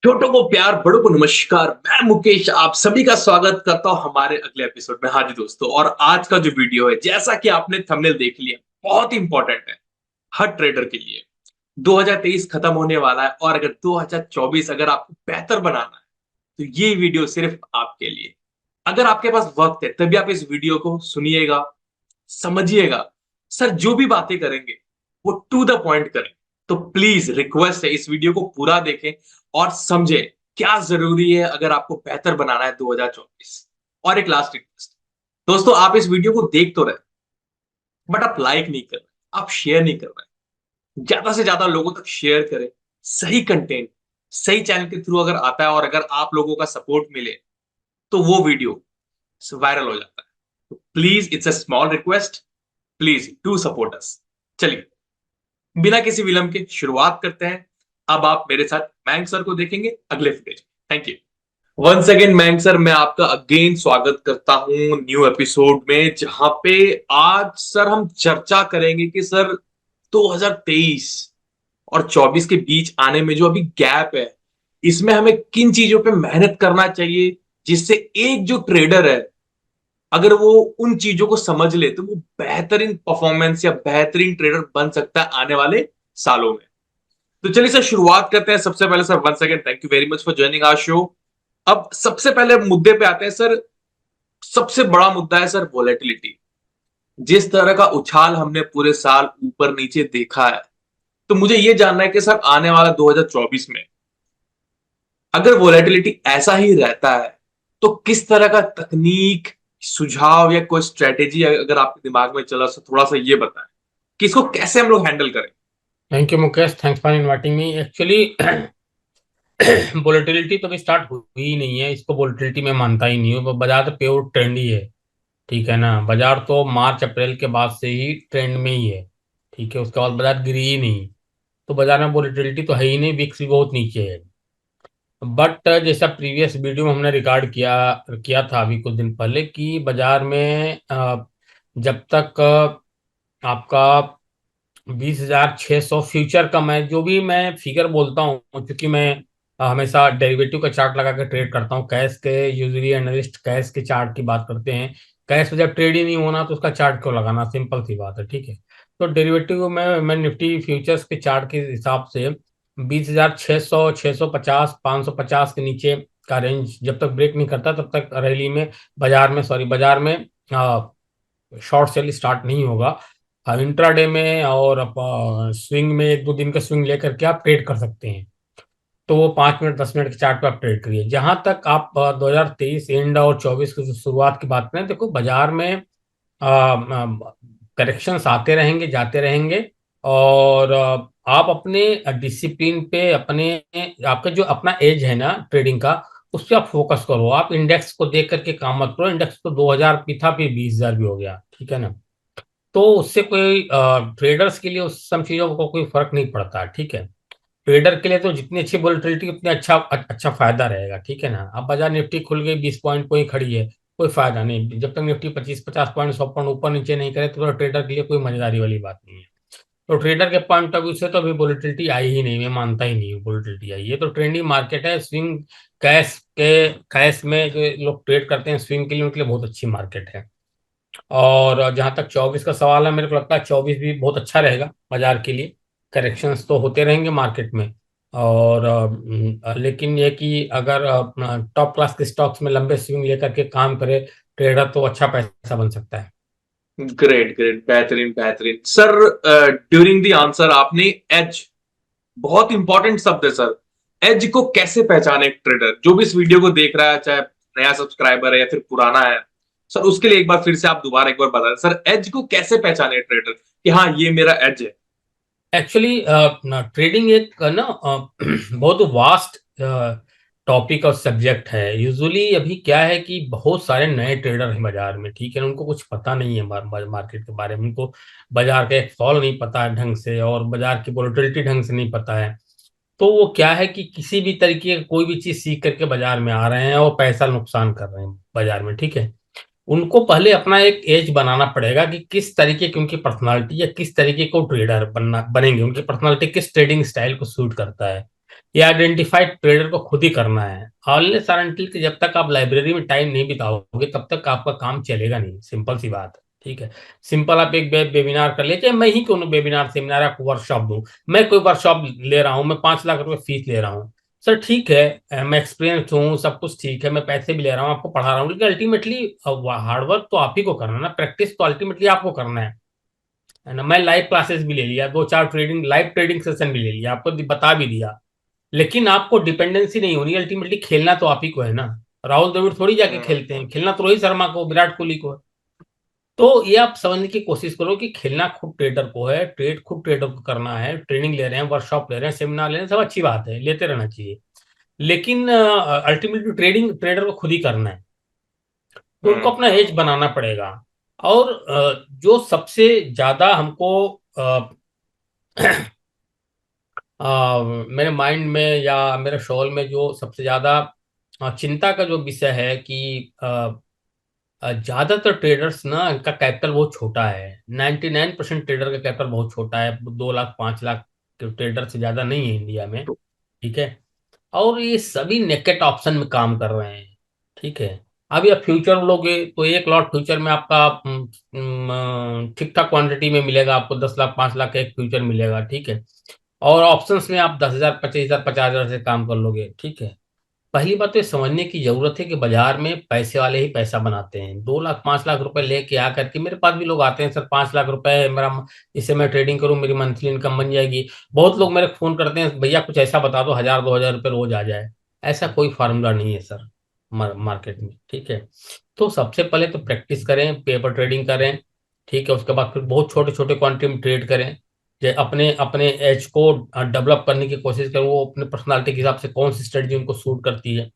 छोटों को प्यार, बड़ों को नमस्कार। मैं मुकेश आप सभी का स्वागत करता हूं हमारे अगले एपिसोड में। हाँ जी दोस्तों, और आज का जो वीडियो है, जैसा कि आपने थंबनेल देख लिया, बहुत ही इंपॉर्टेंट है हर ट्रेडर के लिए। 2023 खत्म होने वाला है और अगर 2024 अगर आपको बेहतर बनाना है तो ये वीडियो सिर्फ आपके लिए। अगर आपके पास वक्त है तभी आप इस वीडियो को सुनिएगा, समझिएगा। सर जो भी बातें करेंगे वो टू द पॉइंट करें। तो प्लीज रिक्वेस्ट है, इस वीडियो को पूरा देखें और समझें क्या जरूरी है अगर आपको बेहतर बनाना है 2024। और एक लास्ट रिक्वेस्ट, दोस्तों आप इस वीडियो को देख तो रहे बट आप लाइक नहीं कर रहे, आप शेयर नहीं कर रहे। ज्यादा से ज्यादा लोगों तक शेयर करें। सही कंटेंट सही चैनल के थ्रू अगर आता है और अगर आप लोगों का सपोर्ट मिले तो वो वीडियो वायरल हो जाता है। तो please it's a small request, please do support us. चलिए बिना किसी विलंब के शुरुआत करते हैं। अब आप मेरे साथ मैंग सर को देखेंगे अगले फुटेज में। Thank you once again. मैंग सर, मैं आपका अगेन स्वागत करता हूं न्यू एपिसोड में, जहां पे आज सर हम चर्चा करेंगे कि सर 2023 और 24 के बीच आने में जो अभी गैप है, इसमें हमें किन चीजों पे मेहनत करना चाहिए, जिससे एक जो ट्रेडर है अगर वो उन चीजों को समझ ले तो वो बेहतरीन परफॉर्मेंस या बेहतरीन ट्रेडर बन सकता है आने वाले सालों में। तो चलिए सर शुरुआत करते हैं। सबसे पहले sir one second, thank you very much for joining our show. अब सबसे पहले मुद्दे पे आते हैं सर। सबसे बड़ा मुद्दा है सर वोलेटिलिटी। जिस तरह का उछाल हमने पूरे साल ऊपर नीचे देखा है, तो मुझे यह जानना है कि सर आने वाला 2024 में अगर वोलेटिलिटी ऐसा ही रहता है तो किस तरह का तकनीक, सुझाव या कोई स्ट्रेटेजी अगर आपके दिमाग में चला तो थोड़ा सा ये बताएं कि इसको कैसे हम लोग हैंडल करें। Thank you Mukesh, thanks for inviting me. Actually volatility तो अभी स्टार्ट हुई ही नहीं है। इसको वोलेटिलिटी में मानता ही नहीं हूँ। बाजार तो प्योर ट्रेंड ही है। ठीक है ना। बाजार तो मार्च अप्रैल के बाद से ही ट्रेंड में ही है। ठीक है, उसके बाद बाजार गिरी ही नहीं। तो बाजार में वोलेटिलिटी तो है ही नहीं, विक्स भी बहुत नीचे है। बट जैसा प्रीवियस वीडियो में हमने रिकॉर्ड किया किया था अभी कुछ दिन पहले कि बाजार में जब तक आपका 20,600 फ्यूचर का, मैं जो भी मैं फिगर बोलता हूँ क्योंकि मैं हमेशा डेरिवेटिव का चार्ट लगा के ट्रेड करता हूँ। कैश के यूजली एनालिस्ट कैश के चार्ट की बात करते हैं। कैश में जब ट्रेड ही नहीं होना तो उसका चार्ट क्यों लगाना, सिंपल सी बात है। ठीक है, तो डेरिवेटिव में मैं निफ्टी फ्यूचर्स के चार्ट के हिसाब से 20,600, 650, 550 के नीचे का रेंज जब तक ब्रेक नहीं करता तब तक रैली में, बाजार में शॉर्ट सेल स्टार्ट नहीं होगा। इंट्राडे में और स्विंग में एक दो दिन का स्विंग लेकर के आप ट्रेड कर सकते हैं। तो वो 5 मिनट 10 मिनट के चार्ट पे आप ट्रेड करिए। जहां तक आप 2023 एंड और 24 की जो शुरुआत की बात करें, देखो बाजार में करेक्शंस आते रहेंगे जाते रहेंगे। और आप अपने डिसिप्लिन पे, अपने आपका जो अपना एज है ना ट्रेडिंग का, उस पर आप फोकस करो। आप इंडेक्स को देख करके काम मत करो। इंडेक्स तो 2000 भी था, फिर 20,000 भी हो गया। ठीक है ना। तो उससे कोई ट्रेडर्स के लिए उस सब चीजों को कोई फर्क नहीं पड़ता। ठीक है, ट्रेडर के लिए तो जितनी अच्छी वोलेटिलिटी उतनी अच्छा फायदा रहेगा। ठीक है ना। अब बाजार निफ्टी खुल गई 20 पॉइंट को ही खड़ी है, कोई फायदा नहीं। जब तक निफ्टी 25-50 पॉइंट 100 पॉइंट ऊपर नीचे नहीं करे तो ट्रेडर के लिए कोई मजेदारी वाली बात नहीं है। तो ट्रेडर के पॉइंट ऑफ व्यू से तो अभी वोलेटिलिटी आई ही नहीं, मैं मानता ही नहीं हूँ वोलेटिलिटी आई है। तो ट्रेंडिंग मार्केट है। स्विंग कैश में जो लोग ट्रेड करते हैं स्विंग के लिए, उनके लिए बहुत अच्छी मार्केट है। और जहां तक 24 का सवाल है, मेरे को लगता है 24 भी बहुत अच्छा रहेगा बाजार के लिए। करेक्शंस तो होते रहेंगे मार्केट में। और लेकिन ये कि अगर टॉप क्लास के स्टॉक्स में लंबे स्विंग लेकर के काम करे ट्रेडर, तो अच्छा पैसा बन सकता है। ग्रेट ग्रेट, बेहतरीन बेहतरीन सर। ड्यूरिंग द आंसर आपने एज, बहुत इंपॉर्टेंट शब्द है सर। एज को कैसे पहचाने एक ट्रेडर जो भी इस वीडियो को देख रहा है, चाहे नया सब्सक्राइबर है या फिर पुराना है, सर उसके लिए एक बार फिर से आप दोबारा एक बार बता दें सर, एज को कैसे पहचाने ट्रेडर कि हाँ ये मेरा एज है। एक्चुअली ट्रेडिंग एक ना बहुत वास्ट टॉपिक और सब्जेक्ट है। यूजुअली अभी क्या है कि बहुत सारे नए ट्रेडर हैं बाजार में। ठीक है, उनको कुछ पता नहीं है मार्केट के बारे में। उनको बाजार का एक फॉल नहीं पता है ढंग से, और बाजार की वोलेटिलिटी ढंग से नहीं पता है। तो वो क्या है कि किसी भी तरीके का कोई भी चीज सीख करके बाजार में आ रहे हैं और पैसा नुकसान कर रहे हैं बाजार में। ठीक है, उनको पहले अपना एक एज बनाना पड़ेगा कि किस तरीके की उनकी पर्सनालिटी या किस तरीके को ट्रेडर बनेंगे, उनकी पर्सनालिटी किस ट्रेडिंग स्टाइल को सूट करता है। ये आइडेंटिफाइड ट्रेडर को खुद ही करना है। अनलेस और अनटिल कि जब तक आप लाइब्रेरी में टाइम नहीं बिताओगे तब तक आपका काम चलेगा नहीं, सिंपल सी बात है। ठीक है, सिंपल आप एक वेबिनार कर ले, चाहे मैं ही क्यों वेबिनार सेमिनार आपको वर्कशॉप दूं, मैं कोई वर्कशॉप ले रहा हूं, मैं 5 लाख रुपए फीस ले रहा हूँ सर, ठीक है, मैं एक्सपीरियंस हूँ, सब कुछ ठीक है, मैं पैसे भी ले रहा हूँ, आपको पढ़ा रहा हूँ, लेकिन अल्टीमेटली हार्डवर्क तो आप ही को करना है ना, प्रैक्टिस तो अल्टीमेटली आपको करना है ना। मैं लाइव क्लासेस भी ले लिया, 2 4 ट्रेडिंग लाइव ट्रेडिंग सेशन भी ले लिया, आपको बता भी दिया, लेकिन आपको डिपेंडेंसी नहीं होनी, अल्टीमेटली खेलना तो आप ही को है ना। राहुल द्रविड़ थोड़ी जाके हम्म खेलते हैं, खेलना तो रोहित शर्मा को, विराट कोहली को है। तो ये आप समझने की कोशिश करो कि खेलना खुद ट्रेडर को है, ट्रेड खुद ट्रेडर को करना है, ट्रेनिंग ले रहे हैं, वर्कशॉप ले रहे हैं, सेमिनार ले रहे हैं, सब अच्छी बात है, लेते रहना चाहिए, लेकिन अल्टीमेटली ट्रेडिंग ट्रेडर को खुद ही करना है। तो उनको हम्म अपना एज बनाना पड़ेगा। और जो सबसे ज्यादा हमको मेरे माइंड में या मेरे शोल में जो सबसे ज्यादा चिंता का जो विषय है कि ज्यादातर ट्रेडर्स ना, इनका कैपिटल बहुत छोटा है। 99% ट्रेडर का कैपिटल बहुत छोटा है, 2 लाख 5 लाख के ट्रेडर से ज्यादा नहीं है इंडिया में। ठीक है, और ये सभी नेकेट ऑप्शन में काम कर रहे हैं। ठीक है, अभी आप फ्यूचर लोगे तो एक लॉट फ्यूचर में आपका ठीक ठाक क्वांटिटी में मिलेगा, आपको 10 लाख 5 लाख का एक फ्यूचर मिलेगा। ठीक है, और ऑप्शंस में आप 10,000 25,000 50,000 से काम कर लोगे। ठीक है, पहली बात तो ये समझने की जरूरत है कि बाजार में पैसे वाले ही पैसा बनाते हैं। 2 लाख 5 लाख रुपए लेके आकर के मेरे पास भी लोग आते हैं, सर 5 लाख रुपए है मेरा, इससे मैं ट्रेडिंग करूं, मेरी मंथली इनकम बन जाएगी। बहुत लोग मेरे को फोन करते हैं, भैया कुछ ऐसा बता दो 1,000 2,000 रुपये रोज आ जाए। ऐसा कोई फार्मूला नहीं है सर मार्केट में। ठीक है, तो सबसे पहले तो प्रैक्टिस करें, पेपर ट्रेडिंग करें। ठीक है, उसके बाद फिर बहुत छोटे छोटे क्वांटिटी में ट्रेड करें, अपने अपने एज को डेवलप करने की कोशिश करें, वो अपने पर्सनालिटी के हिसाब से कौन सी स्ट्रेटजी उनको सूट करती है।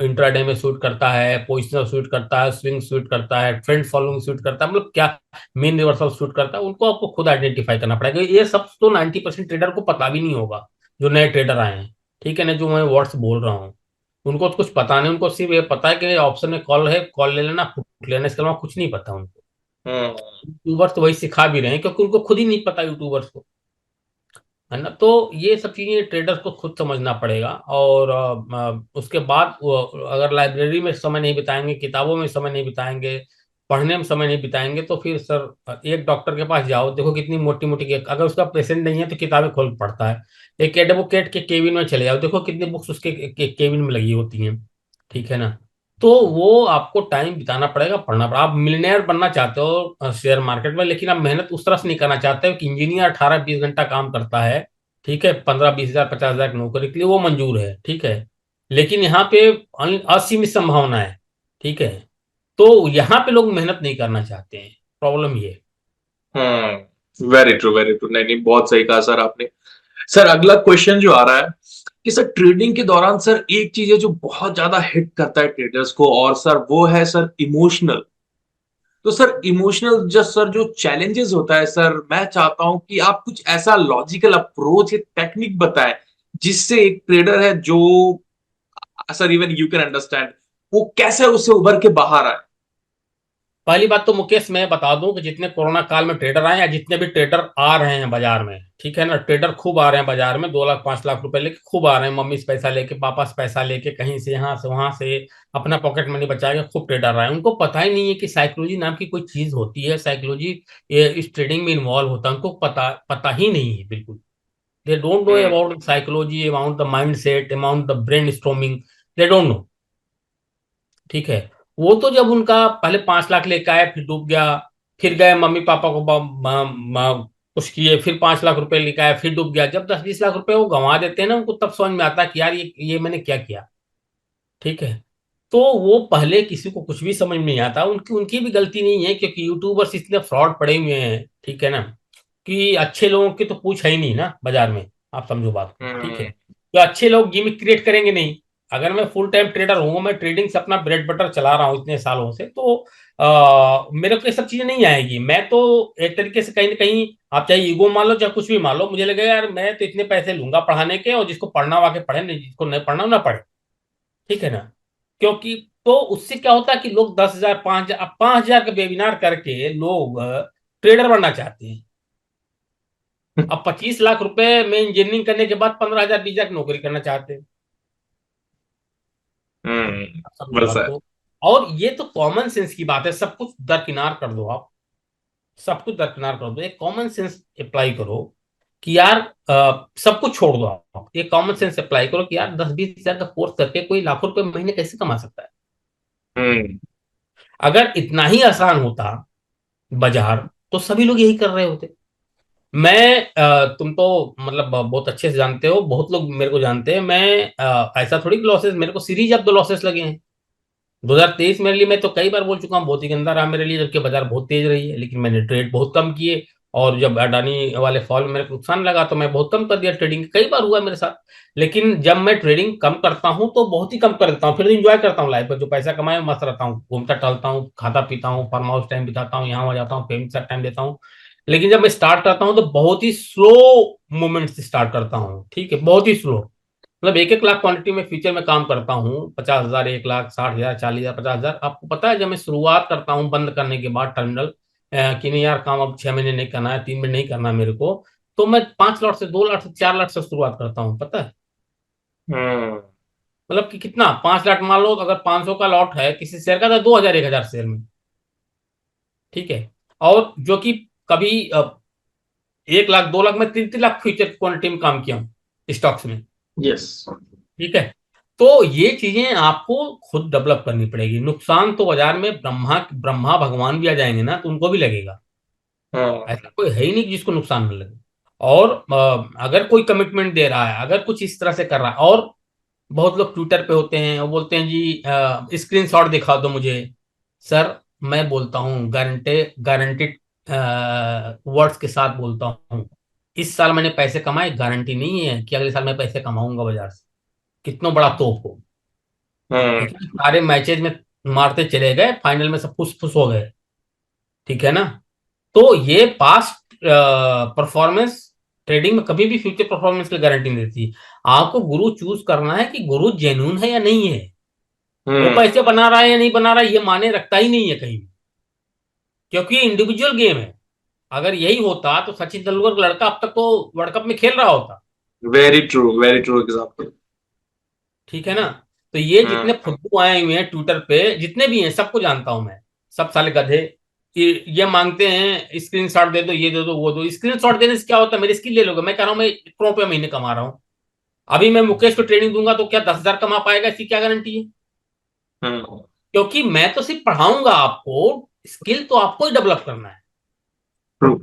इंट्राडे में सूट करता है, पोजिशनल सूट करता है, स्विंग सूट करता है, ट्रेंड फॉलोइंग सूट करता है, मतलब क्या मेन रिवर्सल सूट करता है, उनको आपको खुद आइडेंटिफाई करना पड़ेगा। ये सब तो 90% ट्रेडर को पता भी नहीं होगा, जो नए ट्रेडर आए हैं। ठीक है ना, जो मैं वर्ड्स बोल रहा हूँ, उनको तो कुछ पता नहीं, उनको सिर्फ ये पता है कि ऑप्शन में कॉल है, कॉल ले लेना, पुट लेना, इसके अलावा कुछ नहीं पता उनको। हम्म यूट्यूबर्स तो वही सिखा भी रहे हैं, क्योंकि उनको खुद ही नहीं पता यूट्यूबर्स को, है ना। तो ये सब चीजें ट्रेडर्स को खुद समझना पड़ेगा। और उसके बाद अगर लाइब्रेरी में समय नहीं बिताएंगे, किताबों में समय नहीं बिताएंगे, पढ़ने में समय नहीं बिताएंगे, तो फिर सर एक डॉक्टर के पास जाओ, देखो कितनी मोटी मोटी, अगर उसका पेशेंट नहीं है तो किताबें खोल के पढ़ता है। एक एडवोकेट के केबिन में चले जाओ, देखो कितनी बुक्स उसके केबिन में लगी होती हैं। ठीक है ना, तो वो आपको टाइम बिताना पड़ेगा, पढ़ना पड़ेगा। आप मिलियनेयर बनना चाहते हो शेयर मार्केट में, लेकिन आप मेहनत उस तरह से नहीं करना चाहते हो कि इंजीनियर 18 20 घंटा काम करता है। ठीक है, 15 20 हजार 50 हजार की नौकरी के लिए वो मंजूर है। ठीक है, लेकिन यहाँ पे असीमित संभावना है। ठीक है, तो यहाँ पे लोग मेहनत नहीं करना चाहते हैं, प्रॉब्लम ये है। Very true very true. नहीं नहीं, बहुत सही कहा सर आपने। सर अगला क्वेश्चन जो आ रहा है कि सर ट्रेडिंग के दौरान सर एक चीज है जो बहुत ज्यादा हिट करता है ट्रेडर्स को, और सर वो है सर इमोशनल। तो सर इमोशनल जो सर जो चैलेंजेस होता है सर, मैं चाहता हूं कि आप कुछ ऐसा लॉजिकल अप्रोच या टेक्निक बताएं जिससे एक ट्रेडर है जो sir even you can understand वो कैसे उससे उभर के बाहर आए। पहली बात तो मुकेश मैं बता दूं कि जितने कोरोना काल में ट्रेडर आए, या जितने भी ट्रेडर आ रहे हैं बाजार में, ठीक है ना, ट्रेडर खूब आ रहे हैं बाजार में, 2 लाख 5 लाख रुपए लेके खूब आ रहे हैं, मम्मी से पैसा लेके, पापा से पैसा लेके, कहीं से यहाँ से वहां से, अपना पॉकेट मनी बचा के खूब ट्रेडर आ रहे हैं। उनको पता ही नहीं है कि साइकोलॉजी नाम की कोई चीज होती है, साइकोलॉजी ये इस ट्रेडिंग में इन्वॉल्व होता है, उनको पता पता ही नहीं है बिल्कुल। They don't know hmm about psychology, about the mind set, about the brain storming, they don't know. ठीक है, वो तो जब उनका पहले 5 लाख लेके आए, फिर डूब गया, फिर गए मम्मी पापा को कुछ किए, फिर 5 लाख रुपए लेके आए, फिर डूब गया, जब 10 20 लाख रुपए वो गंवा देते हैं ना, उनको तब समझ में आता है कि यार ये मैंने क्या किया। ठीक है, तो वो पहले किसी को कुछ भी समझ में नहीं आता, उनकी उनकी भी गलती नहीं है, क्योंकि यूट्यूबर्स इतने फ्रॉड पड़े हुए हैं। ठीक है ना, कि अच्छे लोगों की तो पूछ है ही नहीं ना बाजार में, आप समझो बात को। ठीक है, हम्म तो अच्छे लोग गिमिक क्रिएट करेंगे नहीं। अगर मैं फुल टाइम ट्रेडर हूँ, मैं ट्रेडिंग से अपना ब्रेड बटर चला रहा हूँ इतने सालों से, तो मेरे को ये सब चीजें नहीं आएगी। मैं तो एक तरीके से कहीं ना कहीं, आप चाहे ईगो मान लो चाहे कुछ भी मान लो, मुझे लगेगा यार मैं तो इतने पैसे लूंगा पढ़ाने के, और जिसको पढ़ना हो आके पढ़े, नहीं जिसको नहीं पढ़ना हो ना पढ़े। ठीक है ना, क्योंकि तो उससे क्या होता है कि लोग 10,000 5,000 5,000 का वेबिनार करके लोग ट्रेडर बनना चाहते हैं। अब 25 लाख रुपए में इंजीनियरिंग करने के बाद 15,000 बीजा की नौकरी करना चाहते हैं। अब समझो बात वैसा है। को। और ये तो कॉमन सेंस की बात है, सब कुछ दरकिनार कर दो आप, सब कुछ दरकिनार कर दो, एक कॉमन सेंस अप्लाई करो कि यार सब कुछ छोड़ दो आप, एक कॉमन सेंस अप्लाई करो कि यार 10-20 हजार का कोर्स करके कोई लाखों रुपए महीने कैसे कमा सकता है। हम्म। अगर इतना ही आसान होता बाजार, तो सभी लोग यही कर रहे होते। तुम तो मतलब बहुत अच्छे से जानते हो, बहुत लोग मेरे को जानते हैं, मैं ऐसा थोड़ी लॉसेस, मेरे को सीरीज अब 2 लॉसेस लगे हैं। 2023 मेरे लिए, मैं तो कई बार बोल चुका हूँ, बहुत ही गंदा रहा मेरे लिए, जबकि बाजार बहुत तेज रही है, लेकिन मैंने ट्रेड बहुत कम किए। और जब अडानी वाले फॉल में मेरे को नुकसान लगा, तो मैं बहुत कम कर दिया ट्रेडिंग, कई बार हुआ मेरे साथ। लेकिन जब मैं ट्रेडिंग कम करता हूँ तो बहुत ही कम कर देता हूँ, फिर इंजॉय करता हूँ लाइफ में, जो पैसा कमाए मस्त रहता हूँ, घूमता टहलता हूँ, खाता पीता हूँ, फार्म हाउस टाइम बिताता हूँ, यहाँ वहाँ जाता हूँ, फैमिली के साथ टाइम देता हूँ। लेकिन जब मैं स्टार्ट करता हूँ तो बहुत ही स्लो मूवमेंट से स्टार्ट करता हूँ, ठीक है, बहुत ही स्लो। मतलब 1-1 लाख क्वांटिटी में फ्यूचर में काम करता हूँ, 50,000, 1 लाख, 60,000, 40,000, 50,000। आपको पता है, जब मैं शुरुआत करता हूँ बंद करने के बाद टर्मिनल, कि नहीं यार काम अब 6 महीने नहीं करना है, 3 महीने नहीं करना है मेरे को, तो मैं 5 लॉट से, 2 लाख से, 4 लाख से शुरुआत करता हूँ, पता है। हम्म। मतलब कि कितना, 5 लाख मान लो, अगर 500 का लॉट है किसी शेयर का, तो 2,000, 1,000 शेयर में, ठीक है। और जो कि कभी 1 लाख, 2 लाख में, 3-3 लाख फ्यूचर क्वांटिटी में काम किया हूँ स्टॉक्स में, यस। ठीक है। तो ये चीजें आपको खुद डेवलप करनी पड़ेगी। नुकसान तो बाजार में ब्रह्मा ब्रह्मा भगवान भी आ जाएंगे ना, तो उनको भी लगेगा। हाँ। ऐसा कोई है ही नहीं जिसको नुकसान न लगे। और अगर कोई कमिटमेंट दे रहा है, अगर कुछ इस तरह से कर रहा है, और बहुत लोग ट्विटर पे होते हैं, वो बोलते हैं जी स्क्रीन शॉट दिखा दो मुझे। सर, मैं बोलता हूँ गारंटेड वर्ड्स के साथ बोलता हूँ, इस साल मैंने पैसे कमाए, गारंटी नहीं है कि अगले साल मैं पैसे कमाऊंगा बाजार से, कितना बड़ा तोप हो, हम्म। ठीक है। सारे मैचेज में मारते चले गए, फाइनल में सब फुस फुस हो गए, ठीक है ना। तो ये पास्ट परफॉर्मेंस ट्रेडिंग में कभी भी फ्यूचर परफॉर्मेंस की गारंटी नहीं देती। आपको गुरु चूज करना है कि गुरु जेन्यून है या नहीं है, वो हम्म। पैसे बना रहा है या नहीं बना रहा है, ये माने रखता ही नहीं है कहीं भी, क्योंकि इंडिविजुअल गेम है। अगर यही होता तो सचिन तेंदुलकर का लड़का अब तक तो वर्ल्ड कप में खेल रहा होता, वेरी ट्रू एग्जाम्पल। ठीक है ना। तो ये जितने हम्म। फुद्दू आए हुए हैं ट्विटर पे, जितने भी हैं, सबको जानता हूं मैं, सब साले गधे। ये मांगते हैं स्क्रीन शॉट दे दो, ये दे दो, वो दो। स्क्रीन शॉट देने से क्या होता है, मेरी स्किल ले लोगे, मैं कह रहा हूं मैं करोड़ रुपये महीने कमा रहा हूं। अभी मैं मुकेश को ट्रेनिंग दूंगा तो क्या 10,000 कमा पाएगा, इसकी क्या गारंटी है। हम्म। क्योंकि मैं तो सिर्फ पढ़ाऊंगा आपको, स्किल तो आपको ही डेवलप करना है। ट्रू।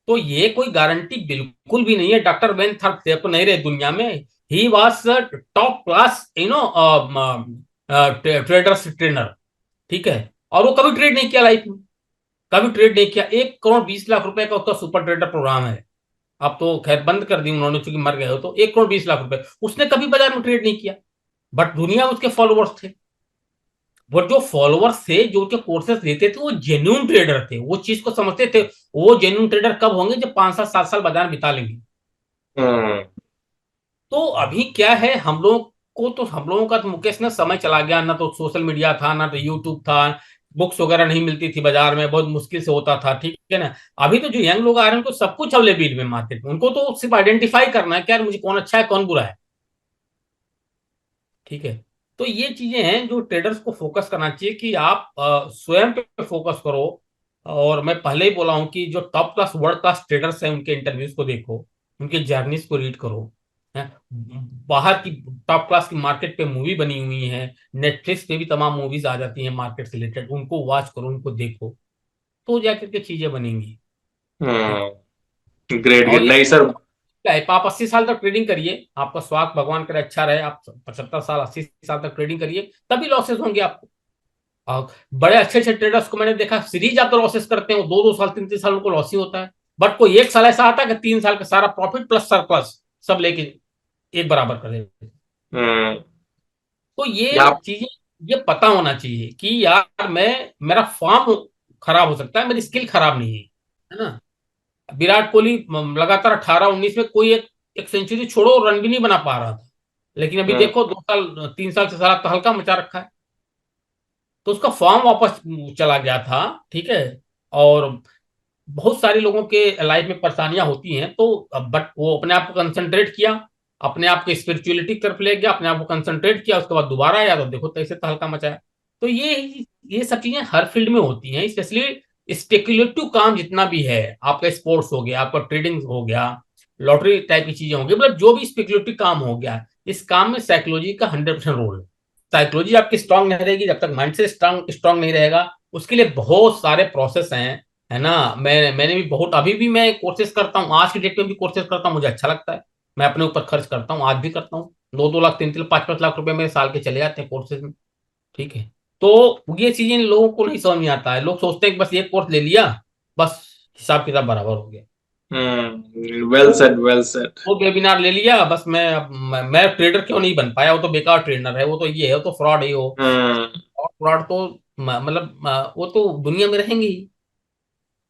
तो ये कोई गारंटी बिल्कुल भी नहीं है। डॉक्टर बेन थर्प थे तो नहीं रहे दुनिया में, he was top class traders trainer, ठीक है। और वो कभी ट्रेड नहीं किया लाइफ में, कभी ट्रेड नहीं किया। 1 करोड़ 20 लाख रुपए का उसका सुपर ट्रेडर प्रोग्राम है। अब तो खैर बंद कर दी उन्होंने, चूंकि मर गए हो, तो 1 करोड़ 20 लाख रुपए उसने कभी बाजार में ट्रेड नहीं किया। बट दुनिया में उसके फॉलोअर्स थे। वो जो फॉलोअर्स थे, जो उनके कोर्सेस लेते थे, वो जेन्यून ट्रेडर थे, वो चीज को समझते थे। वो जेन्यून ट्रेडर कब होंगे, जब 5 साल 7 साल बाजार में बिता लेंगे। हम्म। तो अभी क्या है, हम लोग को तो, हम लोगों का तो मुकेश ना समय चला गया, ना तो सोशल मीडिया था, ना तो यूट्यूब था, बुक्स वगैरह नहीं मिलती थी बाजार में, बहुत मुश्किल से होता था, ठीक है ना। अभी तो जो यंग लोग आ रहे हैं उनको सब कुछ अवेलेबल है मार्केट में, उनको तो सिर्फ आइडेंटिफाई करना है कि यार मुझे कौन अच्छा है कौन बुरा है, ठीक है। तो ये चीजें हैं जो ट्रेडर्स को फोकस करना चाहिए कि आप स्वयं पे फोकस करो। और मैं पहले ही बोला हूं कि जो top class world class traders हैं उनके इंटरव्यूज को देखो, उनके जर्नीज को रीड करो, हैं? बाहर की टॉप क्लास की मार्केट पे मूवी बनी हुई है, नेटफ्लिक्स पे भी तमाम मूवीज आ जाती हैं मार्केट से रिलेटेड, उनको वॉच करो, उनको देखो, तो जाकर के चीजें बनेंगी, ठीक। हम्म। ग्रेट और ग्रेट। ये नहीं सर। क्या है, आप 80 साल तक ट्रेडिंग करिए, आपका स्वास्थ्य भगवान करे अच्छा रहे, आप 75 साल 80 साल तक ट्रेडिंग करिए, तभी लॉसेस होंगे आपको। और बड़े अच्छे अच्छे ट्रेडर्स को मैंने देखा, सीरीज आप तो लॉसेस करते हैं, वो 2-2 साल 3-3 साल उनको लॉस ही होता है। बट कोई एक साल ऐसा आता है कि 3 साल का सारा प्रॉफिट प्लस सरप्लस सब लेके एक बराबर कर देते हैं। हम्म। तो ये आप। चीजें, ये पता होना चाहिए कि यार मैं, मेरा फॉर्म खराब हो सकता है, मेरी स्किल खराब नहीं है ना। विराट कोहली लगातार 18-19 में कोई एक सेंचुरी छोड़ो, रन भी नहीं बना पा रहा था। लेकिन अभी हम्म। देखो 2 साल 3 साल से सारा तहलका मचा रखा है। तो उसका फॉर्म वापस चला गया था, ठीक है। और बहुत सारे लोगों के लाइफ में परेशानियां होती हैं, तो बट वो अपने आप को कंसंट्रेट किया, अपने आप को स्पिरिचुअलिटी की तरफ ले गया, अपने आप को कंसंट्रेट किया, उसके बाद दोबारा आया तो देखो कैसे तहलका मचाया। तो ये सब चीजें हर फील्ड में होती हैं, स्पेशली स्पेकुलेटिव काम जितना भी है, आपका स्पोर्ट्स हो गया, आपका ट्रेडिंग हो गया, लॉटरी टाइप की चीजें होंगी, मतलब जो भी स्पेकुलेटिव काम हो गया, इस काम में साइकोलॉजी का 100% रोल है। साइकोलॉजी आपकी स्ट्रांग नहीं रहेगी जब तक माइंड से स्ट्रांग स्ट्रांग नहीं रहेगा। उसके लिए बहुत सारे प्रोसेस हैं, है ना। मैंने भी बहुत, अभी भी मैं कोर्सेज करता हूँ, आज की डेट में भी कोर्सेज करता हूँ, मुझे अच्छा लगता है। मैं अपने ऊपर खर्च करता हूँ, आज भी करता हूँ। 2-2 लाख, 3-3, 5-5 लाख रुपए मेरे साल के चले जाते हैं कोर्सेज में। ठीक है। तो ये चीजें लोगों को नहीं समझ में आता है, लोग सोचते हैं कि बस ये कोर्स ले लिया, बस हिसाब किताब बराबर हो गया। वेल वो सेड, वेल सेड। वो वेबिनार ले लिया, बस मैं ट्रेडर क्यों नहीं बन पाया, वो तो बेकार ट्रेडर है, वो तो ये है, वो तो फ्रॉड है, वो। हम्म। और फ्रॉड तो मतलब वो तो दुनिया में रहेंगे ही।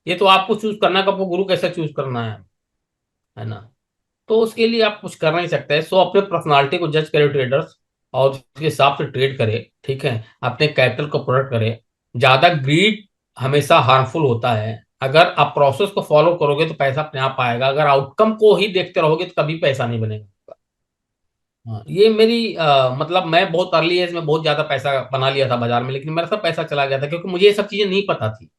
ये तो आपको चूज करना है कि आपको गुरु कैसा चूज करना है ना। तो उसके लिए आप कुछ कर नहीं सकते, सो अपने पर्सनालिटी को जज करे ट्रेडर्स, और उसके हिसाब से ट्रेड करे। ठीक है। अपने कैपिटल को प्रोटेक्ट करे। ज्यादा ग्रीड हमेशा हार्मफुल होता है। अगर आप प्रोसेस को फॉलो करोगे तो पैसा अपने आप आएगा, अगर आउटकम को ही देखते रहोगे तो कभी पैसा नहीं बनेगा। हाँ, ये मेरी मतलब मैं बहुत अर्ली एज में बहुत ज्यादा पैसा बना लिया था बाजार में, लेकिन मेरा सब पैसा चला गया था क्योंकि मुझे ये सब चीजें नहीं पता थी।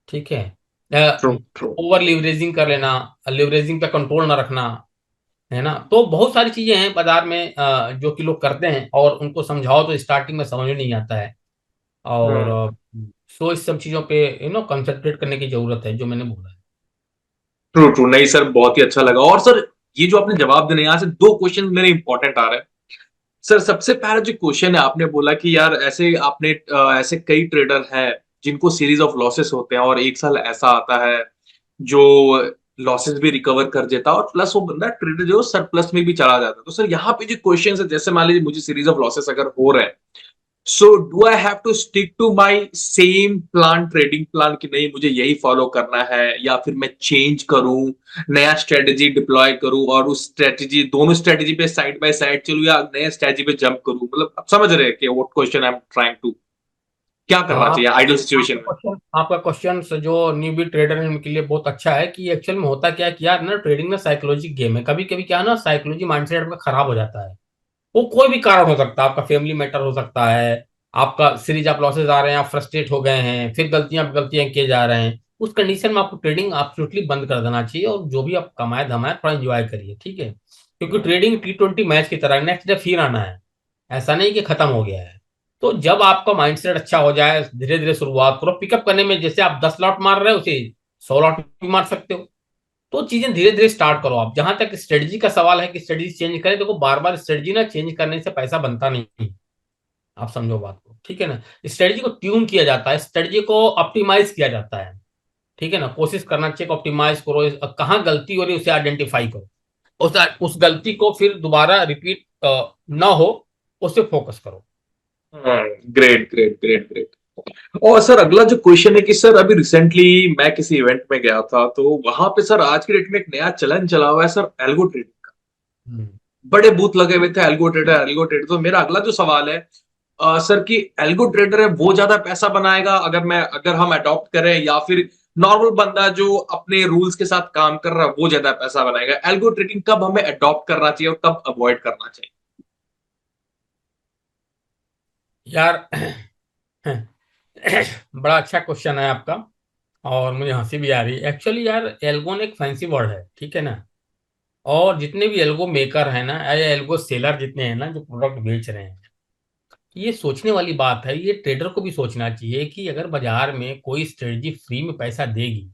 ठीक है। True, true. ओवर लिवरेजिंग कर लेना, लिवरेजिंग पे कंट्रोल ना रखना, है ना। तो बहुत सारी चीजें हैं बाजार में जो कि लोग करते हैं, और उनको समझाओ तो स्टार्टिंग में समझ में नहीं आता है। और हम्म। सो इस सब चीजों पे कंसंट्रेट करने की जरूरत है, जो मैंने बोला है। True, true. नहीं सर, बहुत ही अच्छा लगा। और सर, ये जो आपने जवाब देने, यहाँ से दो क्वेश्चन मेरे इंपॉर्टेंट आ रहे हैं। सर, सबसे पहला जो क्वेश्चन है, आपने बोला कि यार ऐसे आपने ऐसे कई ट्रेडर हैं जिनको सीरीज ऑफ लॉसेस होते हैं, और एक साल ऐसा आता है जो लॉसेस भी रिकवर कर देता है, और प्लस वो बंदा ट्रेडर जो सरप्लस में भी चला जाता है। तो सर, यहाँ पे जो क्वेश्चन है, जैसे मान लीजिए मुझे सीरीज ऑफ लॉसेस अगर हो रहे हैं, so do I have to stick to my same plan, trading plan, कि नहीं मुझे यही फॉलो करना है, या फिर मैं चेंज करूं, नया स्ट्रेटेजी डिप्लॉय करूं, और उस स्ट्रेटेजी, दोनों स्ट्रेटेजी पे साइड बाय साइड चलूं, या नया स्ट्रेटेजी पे जंप करूं? मतलब आप समझ रहे हैं कि what question I am trying to, क्या करना आप चाहिए आइडियल सिचुएशन में? आपका क्वेश्चन जो न्यूबी ट्रेडर है उनके लिए बहुत अच्छा है, कि एक्चुअल में होता क्या है कि यार ना, ट्रेडिंग में साइकोलॉजी गेम है। कभी कभी क्या है ना, साइकोलॉजी माइंडसेट आपका खराब हो जाता है। वो कोई भी कारण हो सकता है, आपका फैमिली मैटर हो सकता है, आपका सीरीज ऑफ लॉसेज आ रहे हैं, आप फ्रस्ट्रेट हो गए हैं, फिर गलतियां गलतियां किए जा रहे हैं। उस कंडीशन में आपको ट्रेडिंग एब्सोल्युटली बंद कर देना चाहिए, और जो भी आप कमाए धमाए थोड़ा एंजॉय करिए। ठीक है। क्योंकि ट्रेडिंग T20 मैच की तरह, नेक्स्ट डे फिर आना है, ऐसा नहीं कि खत्म हो गया है। तो जब आपका माइंडसेट अच्छा हो जाए, धीरे धीरे शुरुआत करो पिकअप करने में। जैसे आप 10 लॉट मार रहे हो, उसे 100 लॉट भी मार सकते हो। तो चीजें धीरे धीरे स्टार्ट करो आप। जहां तक स्ट्रेटजी का सवाल है कि स्ट्रेटजी चेंज करें, देखो बार बार स्ट्रेटजी ना चेंज करने से पैसा बनता नहीं। आप समझो बात को, ठीक है ना। स्ट्रेटजी को ट्यून किया जाता है, स्ट्रेटजी को ऑप्टिमाइज किया जाता है। ठीक है ना। कोशिश करना चाहिए कि ऑप्टिमाइज करो, कहाँ गलती हो रही है उसे आइडेंटिफाई करो, उस गलती को फिर दोबारा रिपीट ना हो, उससे फोकस करो। Great, great, great, great. और सर, अगला जो क्वेश्चन है कि सर, अभी रिसेंटली मैं किसी इवेंट में गया था, तो वहां पे सर आज की डेट में एक नया चलन चला हुआ है सर, एल्गो ट्रेडिंग का। हम्म। बड़े बूथ लगे हुए थे, एल्गो ट्रेडर, एल्गो ट्रेडर। तो मेरा अगला जो सवाल है सर, कि एल्गो ट्रेडर है वो ज्यादा पैसा बनाएगा अगर हम अडॉप्ट करें, या फिर नॉर्मल बंदा जो अपने रूल्स के साथ काम कर रहा है वो ज्यादा पैसा बनाएगा? एल्गो ट्रेडिंग कब हमें अडॉप्ट करना चाहिए और कब अवॉइड करना चाहिए? यार बड़ा अच्छा क्वेश्चन है आपका, और मुझे हंसी भी आ रही है। एक्चुअली यार, एल्गोन एक फैंसी वर्ड है, ठीक है ना। और जितने भी एल्गो मेकर है ना, या एल्गो सेलर जितने हैं ना, जो प्रोडक्ट बेच रहे हैं, ये सोचने वाली बात है। ये ट्रेडर को भी सोचना चाहिए कि अगर बाजार में कोई स्ट्रेटजी फ्री में पैसा देगी,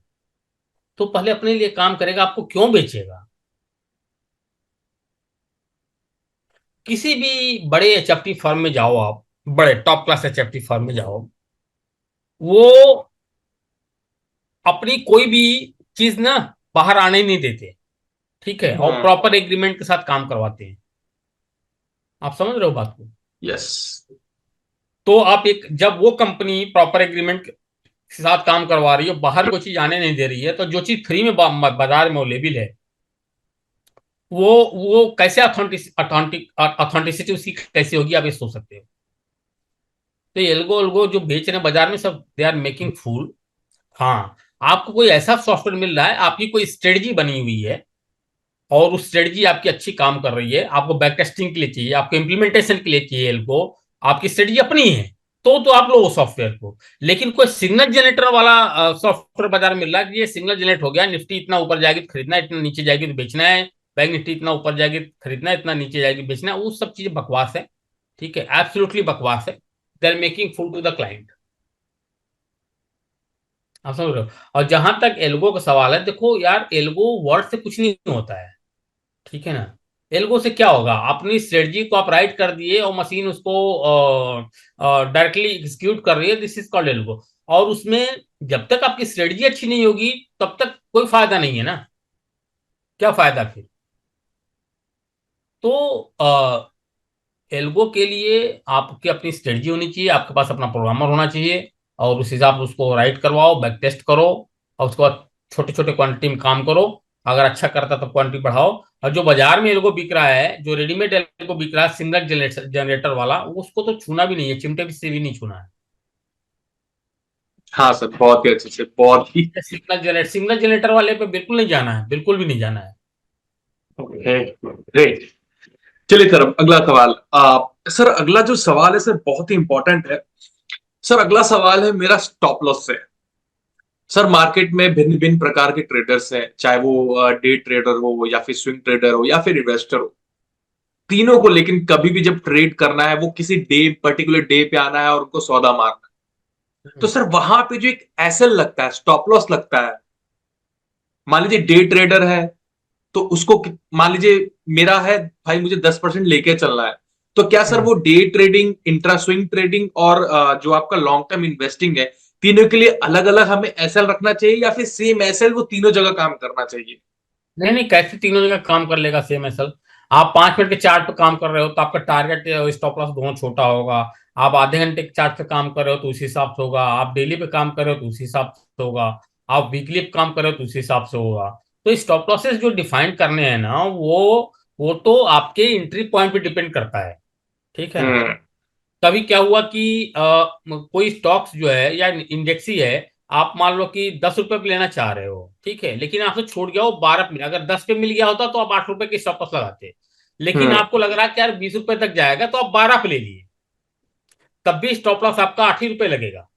तो पहले अपने लिए काम करेगा, आपको क्यों बेचेगा। किसी भी बड़े एचएफटी फर्म में जाओ आप, बड़े टॉप क्लास एचएफटी फर्म में जाओ, वो अपनी कोई भी चीज ना बाहर आने नहीं देते। ठीक है। और हम्म। प्रॉपर एग्रीमेंट के साथ काम करवाते हैं। आप समझ रहे हो बात को। यस। तो आप एक, जब वो कंपनी प्रॉपर एग्रीमेंट के साथ काम करवा रही है, बाहर कोई चीज आने नहीं दे रही है, तो जो चीज फ्री में बाजार में अवेलेबल है, वो कैसे अथॉन्टिसिटी उसकी कैसे होगी, आप ये सोच सकते हो। तो ये एल्गो एल्गो जो बेच रहे हैं बाजार में, सब दे आर मेकिंग फूल। हाँ, आपको कोई ऐसा सॉफ्टवेयर मिल रहा है, आपकी कोई स्ट्रेटजी बनी हुई है और उस स्ट्रेटजी आपकी अच्छी काम कर रही है, आपको बैक टेस्टिंग के लिए चाहिए, आपको इम्प्लीमेंटेशन के लिए चाहिए एल्गो, आपकी स्ट्रेटजी अपनी है, तो आप लो वो सॉफ्टवेयर को। लेकिन कोई सिग्नल जनरेटर वाला सॉफ्टवेयर बाजार में मिल रहा है कि ये सिग्नल जनरेट हो गया, निफ्टी इतना ऊपर जाएगी तो खरीदना, इतना नीचे जाएगी तो बेचना है, बैंक निफ्टी इतना ऊपर जाएगी तो खरीदना, इतना नीचे जाएगी तो बेचना है, वो सब चीजें बकवास है। ठीक है, एब्सोल्युटली बकवास है। They are making fool to the client. आप समझ रहे हो। और जहां तक एल्गो का सवाल है, देखो यार, एल्गो वर्ड से कुछ नहीं होता है। ठीक है ना। एल्गो से क्या होगा, अपनी स्ट्रेटजी को आप राइट कर दिए और मशीन उसको डायरेक्टली एग्जीक्यूट कर रही है, दिस इज कॉल्ड एल्गो। और उसमें जब तक आपकी स्ट्रेटजी अच्छी नहीं होगी तब तक कोई फायदा नहीं है ना। क्या फायदा फिर। तो एल्गो के लिए आपकी अपनी स्ट्रेटजी होनी चाहिए, आपके पास अपना प्रोग्रामर होना चाहिए, और उस हिसाब से उसको राइट करवाओ, बैक टेस्ट करो, और उसके बाद छोटे छोटे क्वांटिटी में काम करो। अगर अच्छा करता तो क्वांटिटी बढ़ाओ। और जो बाजार में एल्गो बिक रहा है, जो रेडीमेड एल्गो बिक रहा है सिंगल जनरेटर वाला, उसको तो छूना भी नहीं है, चिमटे भी से भी नहीं छूना है। हाँ सर, बहुत ही अच्छे से, बहुत ही। सिंगल जनरेटर वाले पे बिल्कुल नहीं जाना है, बिल्कुल भी नहीं जाना है। ग्रेट। चलिए सर, अब अगला सवाल। सर अगला जो सवाल है सर, बहुत ही इंपॉर्टेंट है। सर अगला सवाल है मेरा स्टॉप लॉस से। सर मार्केट में भिन्न भिन्न प्रकार के ट्रेडर्स हैं, चाहे वो डे ट्रेडर हो या फिर स्विंग ट्रेडर हो या फिर इन्वेस्टर हो, तीनों को। लेकिन कभी भी जब ट्रेड करना है, वो किसी डे, पर्टिकुलर डे पे आना है और उनको सौदा मारना है। तो सर वहां पे जो एक एसएल लगता है, स्टॉप लॉस लगता है, मान लीजिए डे ट्रेडर है, तो उसको मान लीजिए मेरा है भाई, मुझे 10% लेके चलना है, तो क्या सर हम्म। वो day trading, intra swing trading और जो आपका लॉन्ग टर्म इन्वेस्टिंग है, तीनों के लिए अलग अलग हमें एसएल रखना चाहिए, या फिर सेम एसएल वो तीनों जगह काम करना चाहिए? नहीं नहीं, कैसे तीनों जगह काम कर लेगा सेम एसल। आप 5 मिनट के चार्ट पे काम कर रहे हो तो आपका टारगेट स्टॉप लॉस दोनों छोटा होगा। आप आधे घंटे के चार्ट पे काम कर रहे हो तो उसी हिसाब से होगा, आप डेली पे काम कर रहे हो तो उसी हिसाब से होगा, आप वीकली पे काम कर रहे हो तो उसी हिसाब से होगा। तो स्टॉप लॉसेस जो डिफाइन करने हैं ना, वो तो आपके एंट्री पॉइंट पे डिपेंड करता है। ठीक है ना। हम्म। कभी क्या हुआ कि कोई स्टॉक्स जो है या इंडेक्स ही है, आप मान लो कि 10 रुपए पे लेना चाह रहे हो, ठीक है, लेकिन आपसे छूट गया वो 12 पे। अगर 10 पे मिल गया होता तो आप 8 रुपए की स्टॉप लॉस लगाते। लेकिन हम्म। आपको लग रहा है कि यार 20 रुपए तक जाएगा तो आप 12 पे ले लिए, तब भी स्टॉप लॉस आपका 8 ही रुपए लगेगा।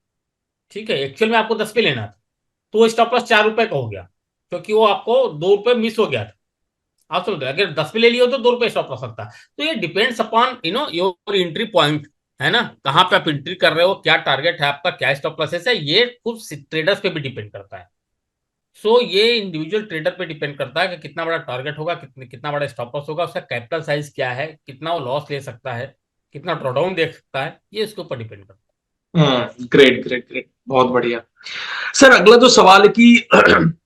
ठीक है, एक्चुअल में आपको 10 पे लेना था, तो वो स्टॉप लॉस 4 रुपए का हो गया, क्योंकि वो आपको 2 रुपए मिस हो गया था। आप समझ रहे हो? अगर 10 पे ले लियो तो 2 रुपए स्टॉप लॉस सकता। तो ये depends upon your entry point, है ना, कहाँ पे आप एंट्री कर रहे हो, क्या टारगेट है आपका, क्या स्टॉप लॉसेस है, ये खुद ट्रेडर्स पे भी डिपेंड करता है। सो ये इंडिविजुअल ट्रेडर पे डिपेंड करता है कि कितना बड़ा टारगेट होगा, कितना बड़ा स्टॉप लॉस होगा, उसका कैपिटल साइज क्या है, कितना वो लॉस ले सकता है, कितना ड्रॉडाउन देख सकता है, ये इसके ऊपर डिपेंड करता ग्रेट ग्रेट ग्रेट, बहुत बढ़िया। सर अगला जो सवाल है कि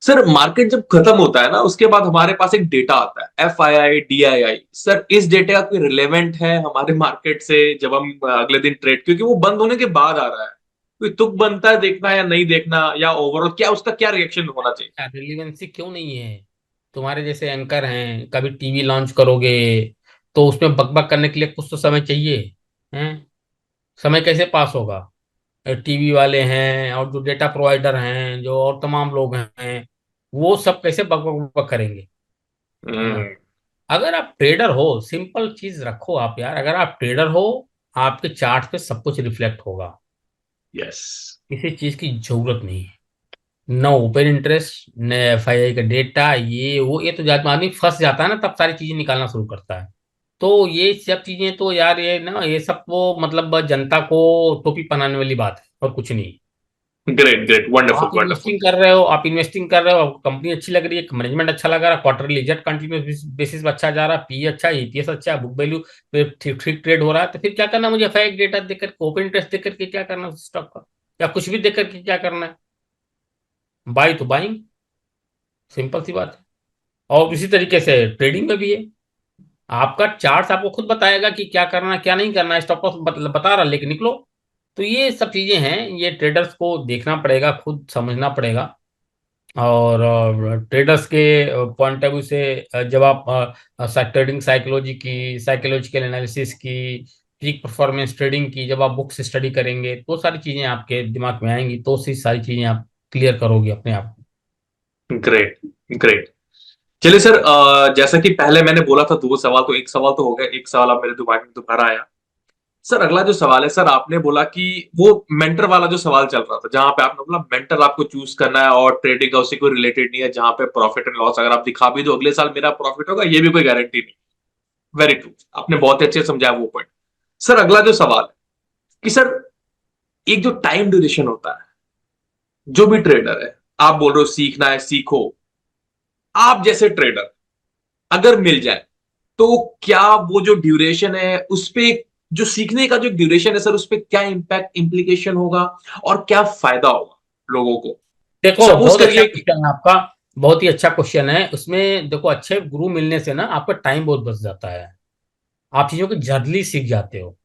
सर मार्केट जब खत्म होता है ना, उसके बाद हमारे पास एक डेटा आता है, FII DII। सर इस डेटा का कोई रिलेवेंट है हमारे मार्केट से, जब हम अगले दिन ट्रेड, क्योंकि वो बंद होने के बाद आ रहा है, कोई तुक बनता है देखना या नहीं देखना, या ओवरऑल क्या उसका क्या रिएक्शन होना चाहिए? है। रिलीवेंसी क्यों नहीं है। तुम्हारे जैसे एंकर हैं, कभी टीवी लॉन्च करोगे तो उसमें बकबक करने के लिए कुछ तो समय चाहिए। हैं। समय कैसे पास होगा। टीवी वाले हैं और जो डेटा प्रोवाइडर हैं, जो और तमाम लोग हैं, वो सब कैसे बक बक बक करेंगे। है ना। हम्म। अगर आप ट्रेडर हो, सिंपल चीज रखो आप यार, अगर आप ट्रेडर हो, आपके चार्ट पे सब कुछ रिफ्लेक्ट होगा। यस। किसी चीज की जरूरत नहीं है। न ओपन इंटरेस्ट, न FII का डेटा, ये तो जब आदमी फंस जाता है ना, तब सारी चीजें निकालना शुरू करता है। तो ये सब चीजें तो यार, ये ना, ये सब वो मतलब जनता को टोपी पहनाने वाली बात है और कुछ नहीं। Great great, wonderful wonderful. आप इन्वेस्टिंग कर रहे हो, आपको कंपनी अच्छी लग रही है, मैनेजमेंट अच्छा लग रहा है, क्वार्टरली रिजल्ट कंटिन्यूस बेसिस पे अच्छा जा रहा है, पी अच्छा, EPS अच्छा, बुक वैल्यू ठीक ठीक ट्रेड हो रहा है, तो फिर क्या करना है मुझे, FII डेटा देकर, ओपन इंटरेस्ट देकर के क्या करना है स्टॉक का, या कुछ भी देकर के क्या करना है। बाई तो बाइंग, सिंपल सी बात है। और इसी तरीके से ट्रेडिंग में भी है। आपका चार्ट आपको खुद बताएगा कि क्या करना क्या नहीं करना, स्टॉप लॉस बता रहा, लेकिन निकलो। तो ये सब चीजें हैं, ये ट्रेडर्स को देखना पड़ेगा, खुद समझना पड़ेगा। और ट्रेडर्स के पॉइंट ऑफ व्यू से जब आप ट्रेडिंग साइकोलॉजी की, साइकोलॉजिकल एनालिसिस की, पीक परफॉर्मेंस ट्रेडिंग की, जब आप बुक से स्टडी करेंगे तो सारी चीजें आपके दिमाग में आएंगी, तो सी सारी चीजें आप क्लियर करोगे अपने आप को। Great, great. चलिए सर, जैसा कि पहले मैंने बोला था 2 सवाल, तो एक सवाल तो हो गया, एक सवाल अब मेरे दिमाग में दोबारा आया। सर अगला जो सवाल है, सर आपने बोला कि वो मेंटर वाला जो सवाल चल रहा था, जहां पे आपने बोला मेंटर आपको चूज करना है और ट्रेडिंग का उसी को रिलेटेड नहीं है, जहां पे प्रॉफिट एंड लॉस अगर आप दिखा भी दो अगले साल मेरा प्रॉफिट होगा, ये भी कोई गारंटी नहीं। वेरी ट्रू, आपने बहुत ही अच्छे से समझाया वो पॉइंट। सर अगला जो सवाल है कि सर एक जो टाइम ड्यूरेशन होता है, जो भी ट्रेडर है, आप बोल रहे हो सीखना है सीखो, आप जैसे ट्रेडर अगर मिल जाए तो क्या वो जो ड्यूरेशन है उस पे, जो सीखने का जो ड्यूरेशन है सर, उस पे क्या इंपैक्ट इंप्लीकेशन होगा और क्या फायदा होगा लोगों को? देखो, सपोज बहुत अच्छा करिए कि क्वेश्चन है आपका। बहुत ही अच्छा क्वेश्चन है। उसमें देखो, अच्छे गुरु मिलने से ना आपका टाइम बहुत बच जाता है। आप चीजों को जल्दी सीख जाते हो।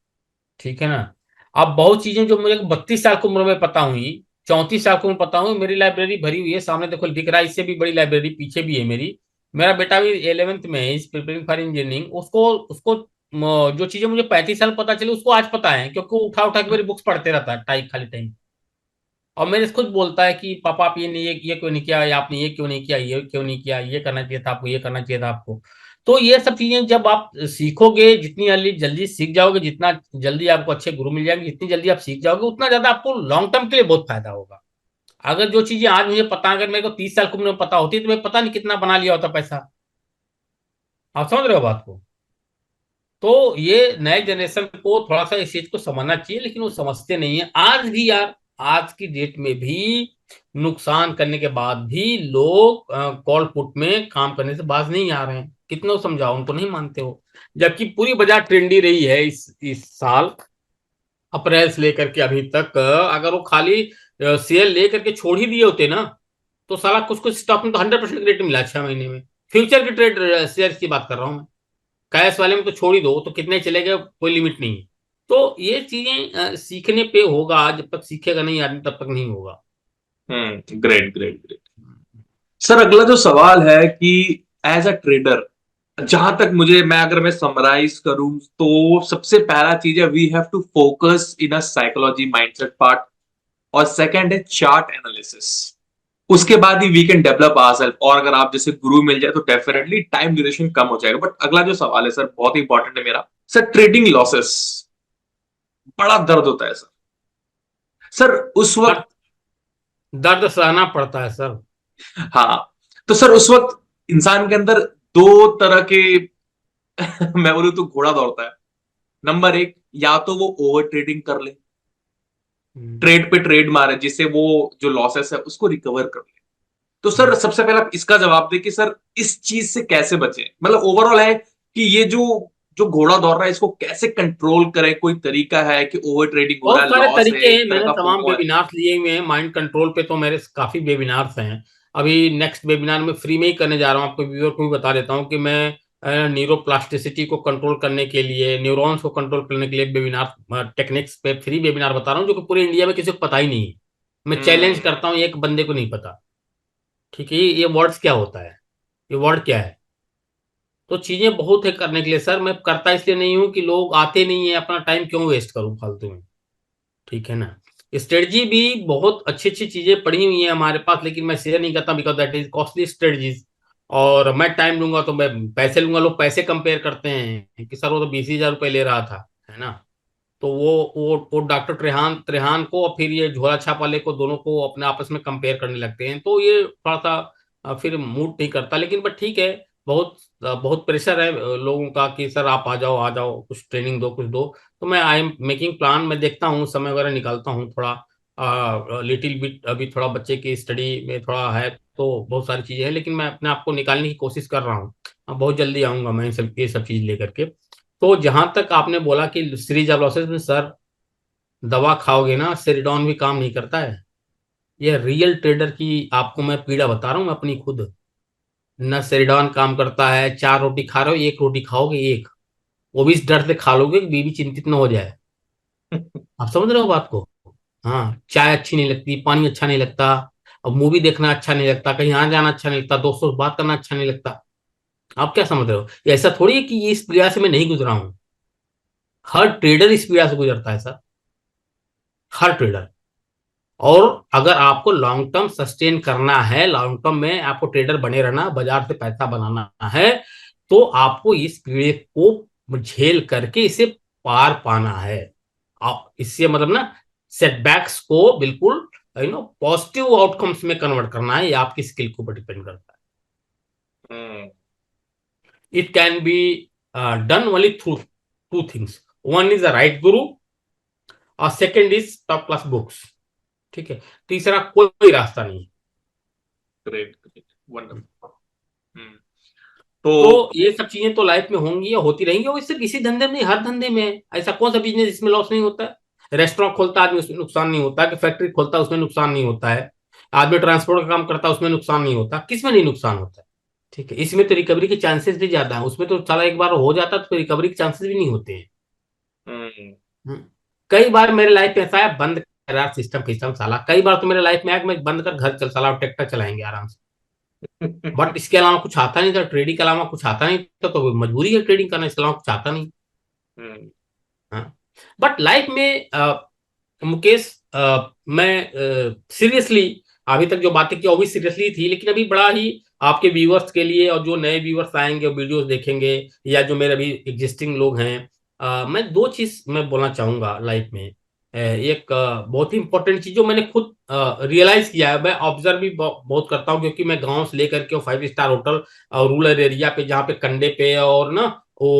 ठीक है ना। अब बहुत चीजें जो मुझे 32 साल की उम्र में पता हुई, 34 साल की उम्र में पता हुई, मेरी लाइब्रेरी भरी हुई है, सामने देखो दिख रहा है, इससे भी बड़ी लाइब्रेरी पीछे भी है मेरी। मेरा बेटा भी 11th में है, इज प्रिपेयरिंग फॉर इंजीनियरिंग। उसको उसको जो चीजें मुझे 35 साल पता चली उसको आज पता है, क्योंकि वो उठा उठा के मेरी बुक्स पढ़ते रहता है टाइम खाली टाइम। और मेरे से खुद बोलता है कि पापा आप ये क्यों नहीं किया, या आपने ये क्यों नहीं किया, ये क्यों नहीं किया, ये करना चाहिए था आपको, ये करना चाहिए था आपको। तो ये सब चीजें जब आप सीखोगे, जितनी जल्दी जल्दी सीख जाओगे, जितना जल्दी आपको अच्छे गुरु मिल जाएंगे, जितनी जल्दी आप सीख जाओगे, उतना ज्यादा आपको लॉन्ग टर्म के लिए बहुत फायदा होगा। अगर जो चीजें आज मुझे पता, अगर मेरे को 30 साल की उम्र में पता होती तो मैं पता नहीं कितना बना लिया होता पैसा। आप समझ रहे हो बात को। तो ये नए जनरेशन को थोड़ा सा इस चीज को समझना चाहिए, लेकिन वो समझते नहीं है आज भी यार। आज की डेट में भी नुकसान करने के बाद भी लोग कॉल पुट में काम करने से बाज नहीं आ रहे हैं। कितना समझाओ, उनको नहीं मानते हो। जबकि पूरी बाजार ट्रेंडी रही है इस साल, अप्रैल से लेकर के अभी तक। अगर वो खाली शेयर लेकर के छोड़ ही दिए होते ना, तो साला कुछ कुछ स्टॉक में तो 100% रेट मिला 6 महीने में। फ्यूचर के ट्रेड शेयर की बात कर रहा हूँ मैं। कैश वाले में तो छोड़ ही दो, तो कितने चलेगा कोई लिमिट नहीं है। तो ये चीजें सीखने पे होगा। जब तक सीखेगा नहीं आदमी तब तक नहीं होगा। Great, great, great. सर अगला जो सवाल है कि एज अ ट्रेडर, जहां तक मुझे, मैं समराइज करूं तो सबसे पहला चीज है we have to focus in a psychology mindset part, और सेकंड है चार्ट एनालिसिस। उसके बाद ही वी कैन डेवलप आवरसेल्फ, और अगर आप जैसे गुरु मिल जाए तो डेफिनेटली टाइम ड्यूरेशन कम हो जाएगा। बट अगला जो सवाल है सर बहुत इंपॉर्टेंट है मेरा। सर ट्रेडिंग लॉसेस बड़ा दर्द होता है सर। सर उस दर्द वक्त, दर्द सहना पड़ता है सर। हाँ, तो सर उस वक्त इंसान के अंदर दो तरह के मैं बोलूं तो घोड़ा दौड़ता है। नंबर एक, या तो वो ओवर ट्रेडिंग कर ले, हम्म। ट्रेड पे ट्रेड मारे, जिससे वो जो लॉसेस है उसको रिकवर कर ले। तो सर सबसे पहले आप इसका जवाब दें कि सर इस चीज से कैसे बचे, मतलब ओवरऑल है कि ये जो जो घोड़ा दौड़ रहा है इसको कैसे कंट्रोल करें, कोई तरीका है कि ओवर ट्रेडिंग हो रहा बहुत है, सारे लॉस है, तरीके हैं, एक तरह मैंने का तमाम फोमो है? वेबिनार्स लिए हुए हैं माइंड कंट्रोल पे। तो मेरे काफी वेबिनार्स हैं। अभी नेक्स्ट वेबिनार में फ्री में ही करने जा रहा हूँ। आपको व्यूअर को भी बता देता हूँ कि मैं न्यूरोप्लास्टिसिटी को कंट्रोल करने के लिए, न्यूरॉन्स को कंट्रोल करने के लिए वेबिनार टेक्निक्स पे फ्री वेबिनार बता रहा हूँ, जो कि पूरे इंडिया में किसी को पता ही नहीं है। मैं चैलेंज हम्म। करता हूँ, एक बंदे को नहीं पता। ठीक है, ये वर्ड्स क्या होता है, ये वर्ड क्या है। तो चीजें बहुत है करने के लिए सर। मैं करता इसलिए नहीं हूँ कि लोग आते नहीं है, अपना टाइम क्यों वेस्ट करूँ फालतू में। ठीक है ना। स्ट्रेटजी भी बहुत अच्छी अच्छी चीजें पड़ी हुई हैं हमारे पास, लेकिन मैं शेयर नहीं करता because that is costly strategies. और मैं टाइम लूंगा तो मैं पैसे लूंगा। लोग पैसे कंपेयर करते हैं कि सर वो तो 20,000 रुपये ले रहा था, है ना। तो वो डॉक्टर त्रेहान त्रेहान को और फिर ये झोला छाप वाले को, दोनों को अपने आपस में कंपेयर करने लगते हैं। तो ये थोड़ा सा फिर मूड नहीं करता। लेकिन बट ठीक है, बहुत बहुत प्रेशर है लोगों का कि सर आप आ जाओ, कुछ ट्रेनिंग दो, कुछ दो। तो मैं आई एम मेकिंग प्लान। मैं देखता हूँ, समय वगैरह निकालता हूँ थोड़ा, लिटिल बिट। अभी थोड़ा बच्चे की स्टडी में थोड़ा है, तो बहुत सारी चीजें हैं, लेकिन मैं अपने आप को निकालने की कोशिश कर रहा हूँ। बहुत जल्दी आऊंगा मैं ये सब चीज लेकर के। तो जहां तक आपने बोला कि सीरीज ऑफ लॉसेस में सर, दवा खाओगे ना, सेरिडॉन भी काम नहीं करता है। ये रियल ट्रेडर की आपको मैं पीड़ा बता रहा हूँ, अपनी खुद। न सेरिडॉन काम करता है। 4 रोटी खा रहे हो, एक रोटी खाओगे, एक, वो भी इस डर से खा लोगे कि बीवी चिंतित न हो जाए। आप समझ रहे हो बात को। हाँ, चाय अच्छी नहीं लगती, पानी अच्छा नहीं लगता, अब मूवी देखना अच्छा नहीं लगता, कहीं आना जाना अच्छा नहीं लगता, दोस्तों से बात करना अच्छा नहीं लगता। आप क्या समझ रहे हो। ये ऐसा थोड़ी है कि ये इस पीड़ा से मैं नहीं गुजरा हूं। हर ट्रेडर इस पीड़ा से गुजरता है सर। हर ट्रेडर। और अगर आपको लॉन्ग टर्म सस्टेन करना है, लॉन्ग टर्म में आपको ट्रेडर बने रहना, बाजार से पैसा बनाना है, तो आपको इस पीड़े को झेल करके इसे पार पाना है। इससे मतलब ना सेटबैक्स को बिल्कुल पॉजिटिव आउटकम्स में कन्वर्ट करना है। ये आपकी स्किल के ऊपर डिपेंड करता हम्म। है। It can be done only through two things. One is the right guru और second is top class books. ठीक है, तीसरा कोई रास्ता नहीं। Great great wonderful. हम्म। तो तो ये सब चीजें तो लाइफ में होंगी या होती रहेंगी, और सिर्फ इसी धंधे में नहीं, हर धंधे में है। ऐसा कौन सा बिजनेस जिसमें लॉस नहीं होता है? रेस्टोरेंट खोलता है आदमी, उसमें नुकसान नहीं होता है? कि फैक्ट्री खोलता है उसमें नुकसान नहीं होता है? आदमी ट्रांसपोर्ट का काम करता है उसमें नुकसान नहीं होता? किसमें नहीं नुकसान होता है? ठीक है, इसमें तो रिकवरी के चांसेस भी ज्यादा है। उसमें तो साला एक बार हो जाता है तो रिकवरी के चांसेस भी नहीं होते हैं। हम्म। हम्म। कई बार मेरे लाइफ में ऐसा है, बंद कर यार सिस्टम साला। कई बार तो मेरे लाइफ में आया कि मैं बंद कर घर चल साला, ट्रैक्टर चलाएंगे आराम से। बट इसके अलावा कुछ आता नहीं था, ट्रेडिंग के अलावा कुछ आता नहीं था, तो मजबूरी है ट्रेडिंग करना, इसके अलावा कुछ आता नहीं। हम्म। हाँ। बट लाइफ में मुकेश, मैं सीरियसली अभी तक जो बातें की वो भी सीरियसली थी, लेकिन अभी बड़ा ही आपके व्यूअर्स के लिए और जो नए व्यूअर्स आएंगे और वीडियोस देखेंगे, या जो मेरे अभी एग्जिस्टिंग लोग हैं, मैं दो चीज मैं बोलना चाहूंगा लाइफ में। एक बहुत ही इंपॉर्टेंट चीज जो मैंने खुद रियलाइज किया है, मैं ऑब्जर्व भी बहुत करता हूँ, क्योंकि मैं गांव से लेकर के 5 स्टार होटल और रूरल एरिया पे, जहाँ पे कंडे पे और ना वो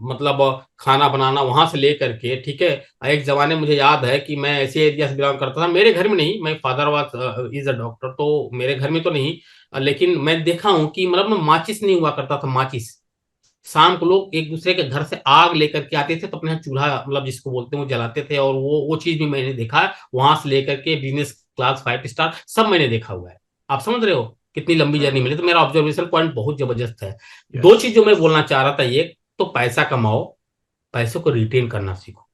मतलब खाना बनाना वहां से लेकर के, ठीक है। एक जमाने मुझे याद है कि मैं ऐसे एरिया से बिलोंग करता था, मेरे घर में नहीं, मैं father was is a doctor, तो मेरे घर में तो नहीं, लेकिन मैं देखा हूं कि मतलब ना माचिस नहीं हुआ करता था, माचिस। शाम को लोग एक दूसरे के घर से आग लेकर के आते थे, तो अपने यहाँ चूल्हा मतलब जिसको बोलते हैं वो जलाते थे, और वो चीज भी मैंने देखा है वहां से लेकर के बिजनेस क्लास 5 स्टार सब मैंने देखा हुआ है। आप समझ रहे हो कितनी लंबी जर्नी मिली? तो मेरा ऑब्जर्वेशन पॉइंट बहुत जबरदस्त है। दो यस। चीज जो मैं बोलना चाह रहा था, ये तो पैसा कमाओ, पैसों को रिटेन करना सीखो।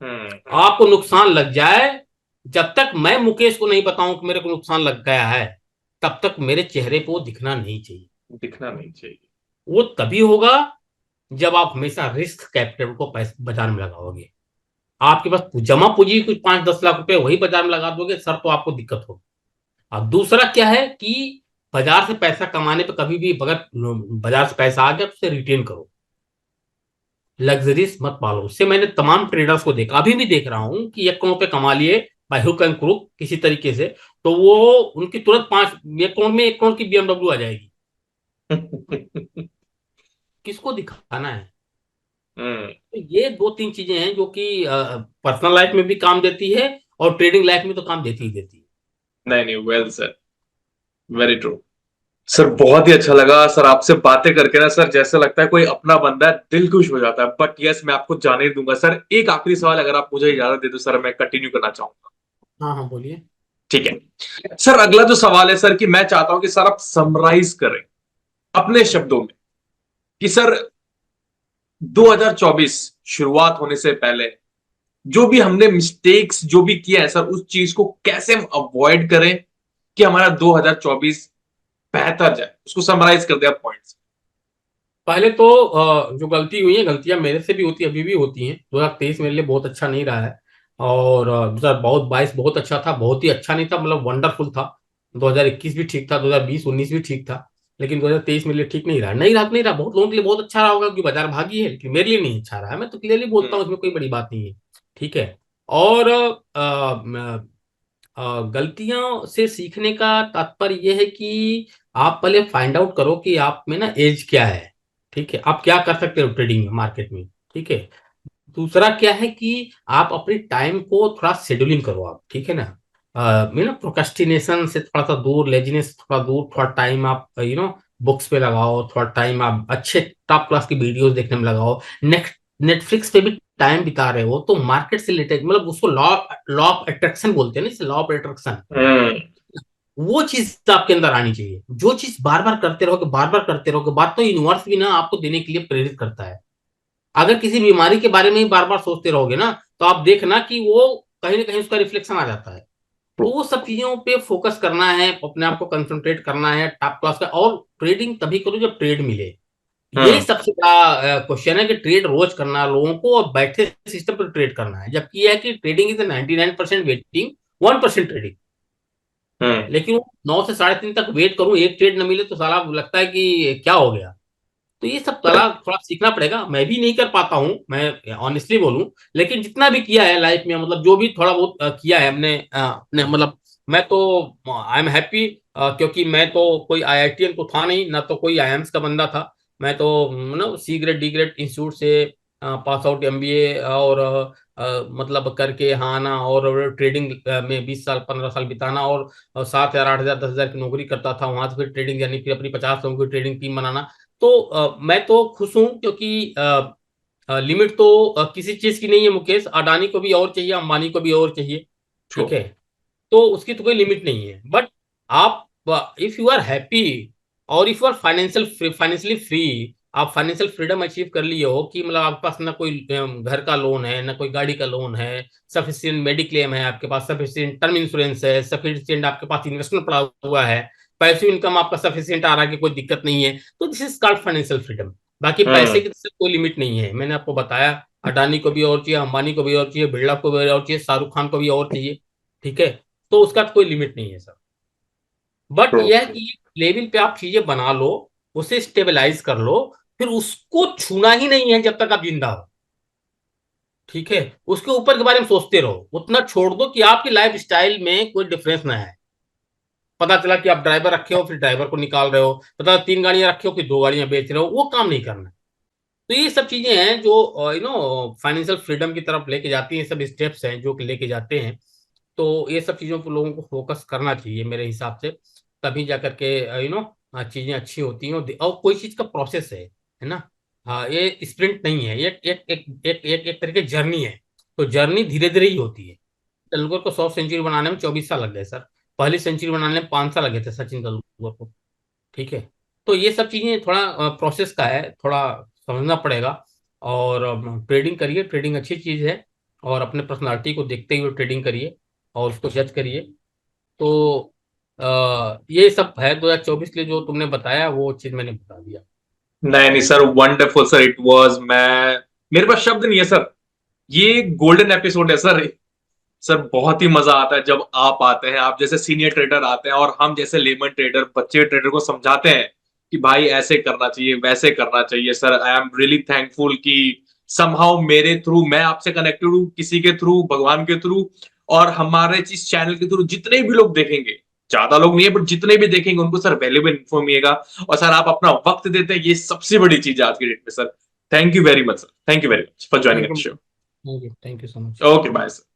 हम्म। आपको नुकसान लग जाए, जब तक मैं मुकेश को नहीं बताऊं कि मेरे को नुकसान लग गया है, तब तक मेरे चेहरे पे वो दिखना नहीं चाहिए। दिखना नहीं चाहिए। वो तभी होगा जब आप हमेशा रिस्क कैपिटल को पैसे बाजार में लगाओगे। आपके पास जमा पूंजी कुछ 5-10 लाख रुपए वही बाजार में लगा दोगे सर, तो आपको दिक्कत होगी। अब दूसरा क्या है कि बाजार से पैसा कमाने पे कभी भी, अगर बाजार से पैसा आ गया तो उसे रिटेन करो, लग्जरीज मत पालो। उससे मैंने तमाम ट्रेडर्स को देखा, अभी भी देख रहा हूं कि 1 करोड़ पे कमा लिए बाय हुक एंड क्रुक किसी तरीके से, तो वो उनकी तुरंत 1 करोड़ में 1 करोड़ की BMW आ जाएगी। किसको दिखाना है? हम्म। तो ये 2-3 चीजें हैं जो कि पर्सनल लाइफ में भी काम देती है, और ट्रेडिंग लाइफ में तो काम देती ही देती है। नहीं नहीं, well sir, very true. Sir बहुत ही अच्छा लगा सर आपसे बातें करके ना सर, जैसे लगता है कोई अपना बंदा है, दिल खुश हो जाता है। बट यस, मैं आपको जाने ही दूंगा सर। एक आखिरी सवाल अगर आप मुझे इजाजत दे दो सर, मैं कंटिन्यू करना चाहूंगा। हाँ हाँ, बोलिए। ठीक है सर, अगला जो सवाल है सर, कि मैं चाहता हूं कि सर आप समराइज करें अपने शब्दों में कि सर 2024 शुरुआत होने से पहले जो भी हमने मिस्टेक्स जो भी किए हैं सर, उस चीज को कैसे हम अवॉइड करें कि हमारा 2024 बेहतर जाए। उसको समराइज कर दिया पॉइंट्स। पहले तो जो गलती हुई है, गलतियां मेरे से भी होती, अभी भी होती हैं। 2023 मेरे लिए बहुत अच्छा नहीं रहा है, और 2022 बहुत अच्छा था, बहुत ही अच्छा नहीं था, मतलब वंडरफुल था। 2021 भी ठीक था, 2020-19 भी ठीक था, लेकिन 2023 मेरे लिए ठीक नहीं रहा। नहीं रहा, बहुत लोगों के लिए बहुत अच्छा रहा होगा क्योंकि बाजार भागी है, लेकिन मेरे लिए नहीं अच्छा रहा है। मैं तो क्लियरली बोलता हूँ, इसमें कोई बड़ी बात नहीं है। ठीक है। और गलतियों से सीखने का तात्पर्य यह है कि आप पहले फाइंड आउट करो कि आप में ना एज क्या है। ठीक है, आप क्या कर सकते हो ट्रेडिंग में, मार्केट में। ठीक है। दूसरा क्या है कि आप अपनी टाइम को थोड़ा शेड्यूलिंग करो आप, ठीक है ना। प्रोक्रेस्टिनेशन से थोड़ा सा दूर, लेजीनेस थोड़ा दूर, थोड़ा टाइम आप बुक्स पे लगाओ, थोड़ा टाइम आप अच्छे टॉप क्लास की वीडियोस देखने में लगाओ। नेक्स्ट, नेटफ्लिक्स पे भी टाइम बिता रहे हो तो मार्केट से रिलेटेड, मतलब उसको लॉ लॉ ऑफ अट्रैक्शन बोलते हैं ना, लॉ ऑफ अट्रैक्शन, हम्म। वो चीज आपके अंदर आनी चाहिए। जो चीज बार बार करते रहोगे, बार बार करते रहोगे, बात तो यूनिवर्स भी ना आपको देने के लिए प्रेरित करता है। अगर किसी बीमारी के बारे में ही बार बार सोचते रहोगे ना, तो आप देखना कि वो कहीं ना कहीं उसका रिफ्लेक्शन आ जाता है। तो वो सब चीजों पे फोकस करना है, अपने आप को कंसंट्रेट करना है टॉप क्लास का। और ट्रेडिंग तभी करो जब ट्रेड मिले। यही हम्म। सबसे बड़ा क्वेश्चन है कि ट्रेड रोज करना लोगों को, और बैठे सिस्टम पर ट्रेड करना है। जबकि यह है कि ट्रेडिंग इज 99% वेटिंग 1% ट्रेडिंग। हम्म। लेकिन वो 9 से 3:30 तक वेट करूं, एक ट्रेड न मिले तो साला लगता है कि क्या हो गया। तो ये सब साला थोड़ा सीखना पड़ेगा। मैं भी नहीं कर पाता हूं, मैं ऑनेस्टली बोलूं। लेकिन जितना भी किया है लाइफ में, मतलब जो भी थोड़ा बहुत किया है हमने, अपने मतलब, मैं तो आई एम हैप्पी, क्योंकि मैं तो कोई आईआईटीएन तो था नहीं, ना तो कोई आईएम्स का बंदा था। मैं तो C grade D grade institute से पास आउट, एमबीए और मतलब करके हाँ ना, और ट्रेडिंग में 20 साल 15 साल बिताना, और 7,000 8,000 10,000 की नौकरी करता था वहां से, फिर ट्रेडिंग यानी फिर अपनी 50 लोगों की ट्रेडिंग टीम बनाना। तो मैं तो खुश हूं, क्योंकि लिमिट तो किसी चीज की नहीं है मुकेश। अडानी को भी और चाहिए, अंबानी को भी और चाहिए, ट्रू। ठीक है। तो उसकी तो कोई लिमिट नहीं है। बट आप, इफ यू आर हैप्पी, और if you are financially free, आप फाइनेंशियल फ्रीडम अचीव कर लिए हो, कि मतलब आपके पास ना कोई घर का लोन है, ना कोई गाड़ी का लोन है, सफिशिएंट मेडिक्लेम है आपके पास, सफिशिएंट टर्म इंश्योरेंस है, सफिशिएंट आपके पास इन्वेस्टमेंट पड़ा हुआ है, पैसिव इनकम आपका सफिशिएंट आ रहा है कि कोई दिक्कत नहीं है, तो this is called financial freedom. बाकी पैसे हम्म। की तो कोई लिमिट नहीं है। मैंने आपको बताया, अडानी को भी और चाहिए, अंबानी को भी और चाहिए, बिरला को भी और चाहिए, शाहरुख खान को भी और चाहिए, ठीक है। तो उसका कोई लिमिट नहीं है सर। But true. यह है कि लेवल पे आप चीजें बना लो, उसे स्टेबलाइज कर लो, फिर उसको छूना ही नहीं है जब तक आप जिंदा हो, ठीक है। उसके ऊपर के बारे में सोचते रहो, उतना छोड़ दो कि आपकी लाइफ स्टाइल में कोई डिफरेंस ना है। पता चला कि आप ड्राइवर रखे हो, फिर ड्राइवर को निकाल रहे हो, पता चला 3 गाड़ियां रखे हो, फिर 2 गाड़ियां बेच रहे हो, वो काम नहीं करना है। तो ये सब चीजें हैं जो फाइनेंशियल फ्रीडम की तरफ लेके जाती हैं, सब स्टेप्स हैं जो कि लेके जाते हैं। तो ये सब चीजों पर लोगों को फोकस करना चाहिए मेरे हिसाब से, तभी जा करके चीजें अच्छी होती हैं। और कोई चीज का प्रोसेस है ना। हाँ, ये स्प्रिंट नहीं है, ये एक तरह की जर्नी है। तो जर्नी धीरे धीरे ही होती है। तेंदुलकर को 100 सेंचुरी बनाने में 24 साल लग गए सर। पहली सेंचुरी बनाने में 5 साल लगे थे सचिन तेंदुलकर को, ठीक है। तो ये सब चीजें थोड़ा प्रोसेस का है, थोड़ा समझना पड़ेगा। और ट्रेडिंग करिए, ट्रेडिंग अच्छी चीज है। और अपने पर्सनालिटी को देखते हुए ट्रेडिंग करिए, और उसको जज करिए। तो ये सब है 2024 के लिए जो तुमने बताया, वो चीज मैंने बता दिया। नहीं नहीं sir, wonderful sir, it was. मैं, मेरे पास शब्द नहीं है सर। ये गोल्डन एपिसोड है सर। सर बहुत ही मजा आता है जब आप आते हैं, आप जैसे सीनियर ट्रेडर आते हैं और हम जैसे लेमन ट्रेडर, बच्चे ट्रेडर को समझाते हैं कि भाई ऐसे करना चाहिए, वैसे करना चाहिए। Sir I am really thankful कि समहाउ मेरे थ्रू मैं आपसे कनेक्टेड हूँ, किसी के थ्रू, भगवान के थ्रू, और हमारे इस चैनल के थ्रू जितने भी लोग देखेंगे, ज्यादा लोग नहीं है बट जितने भी देखेंगे उनको सर वैल्यूबल इन्फो मिलेगा। और सर आप अपना वक्त देते हैं, ये सबसे बड़ी चीज है आज की डेट में sir. Thank you very much sir, thank you very much for joining thank the you, show. Thank you, thank you so much. Okay bye sir.